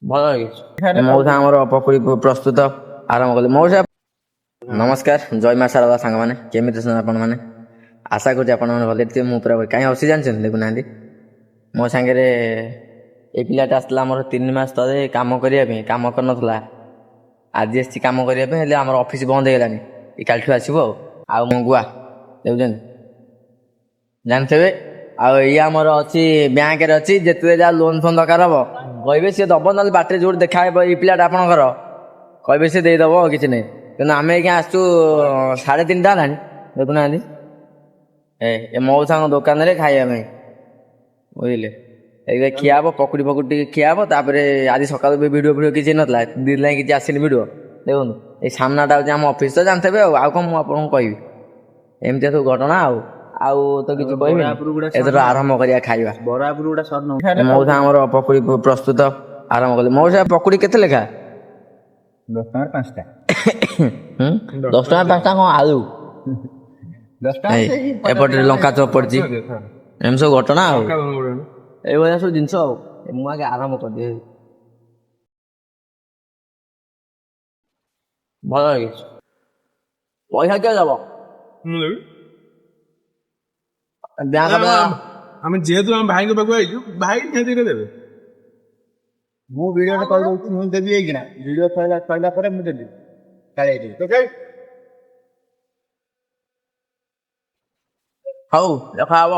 ଭଲ ଲାଗିଛି ମଉସା ଆମର ପକୁଡ଼ି ପ୍ରସ୍ତୁତ ଆରମ୍ଭ କଲେ। ମଉସା ନମସ୍କାର, ଜୟ ମା ଶାରଦା ସାଙ୍ଗମାନେ, କେମିତି ଅଛନ୍ତି ଆପଣମାନେ? ଆଶା କରୁଛି ଆପଣମାନେ ଭଲ ଥିବେ। ମୁଁ ପୁରା କାହିଁ ହସି ଜାଣିଛନ୍ତି ଦେଖୁନାହାନ୍ତି। ମୋ ସାଙ୍ଗରେ ଏ ପିଲାଟା ଆସିଥିଲା ଆମର 3 ମାସ ତଳେ କାମ କରିବା ପାଇଁ, କାମ କରିନଥିଲା। ଆଜି ଆସିଛି କାମ କରିବା ପାଇଁ, ହେଲେ ଆମର ଅଫିସ ବନ୍ଦ ହେଇଗଲାଣି। ଏ କାଲିଠୁ ଆସିବ ଆଉ ମଙ୍ଗୁଆ ଦେଖୁଛନ୍ତି ଜାଣିଥିବେ। ଆଉ ଇଏ ଆମର ଅଛି ବ୍ୟାଙ୍କରେ ଅଛି, ଯେତେବେଳେ ଯାହା ଲୋନ୍ ଫୋନ୍ ଦରକାର ହବ କହିବେ ସିଏ ଦବ, ନହେଲେ ବାଟରେ ଯୋଉଠି ଦେଖା ହେବ ଏଇ ପିଲାଟା ଆପଣଙ୍କର କହିବେ ସିଏ ଦେଇଦବ, କିଛି ନାହିଁ। କିନ୍ତୁ ଆମେ ଏଇକା ଆସିଛୁ 3:30 ହେଲାଣି ଦେଖୁନାହାନ୍ତି, ଏ ମଉସାଙ୍କ ଦୋକାନରେ ଖାଇବା ପାଇଁ ବୁଝିଲେ। ଏଇ ଖିଆ ହବ ପକୁଡ଼ି ଫକୁଡ଼ି ଟିକେ ଖିଆ ହବ। ତାପରେ ଆଜି ସକାଳୁ ବି ଭିଡ଼ିଓ କିଛି ନଥିଲା, 2 ଦିନ କିଛି ଆସିନି ଭିଡ଼ିଓ। ଦେଖନ୍ତୁ ଏଇ ସାମ୍ନାଟା ହଉଛି ଆମ ଅଫିସ ତ ଜାଣିଥିବେ, ଆଉ କଣ ମୁଁ ଆପଣଙ୍କୁ କହିବି। ଏମିତିଆ ସବୁ ଘଟଣା ଆଉ ତ କିଛି କହିବି ଏଥର ଆରମ୍ଭ କରିବା ଖାଇବା। ମଉସା ଆମର ପକୁଡ଼ି ପ୍ରସ୍ତୁତ ଆରମ୍ଭ କଲେ। ମଉସା ପକୁଡ଼ି କେତେ ଲେଖା? 10 ଟଙ୍କାରେ 5ଟା। 10 ଟଙ୍କା 5ଟା କଣ ଆଳୁ? 10 ଟଙ୍କା ଏପଟରେ ଲଙ୍କା ଚପ ପଡିଛି। ଏମିତି ସବୁ ଘଟଣା ଆଉ ଏଇଭଳିଆ ସବୁ ଜିନିଷ ଆଉ। ମୁଁ ଆଗେ ଆରମ୍ଭ କରିଦିଏ। ଭଲ ଲାଗିଛି। ପଇସା କିଏ ଦବ? ମୁଁ ଦେବି। ଆମେ ଯେହେତୁ ଆମ ଭାଇଙ୍କ ପାଖକୁ ଆଇଛୁ, ଭାଇ ନିହାତି ଦେବେ। ମୁଁ ଭିଡ଼ିଓଟା କରିଦଉଛି, ମୁଁ ଦେବି ଏଇକିନା। ଭିଡ଼ିଓ ସରିଲା ପରେ ମୁଁ ଦେବି। ହଉ ଦେଖା ହବ।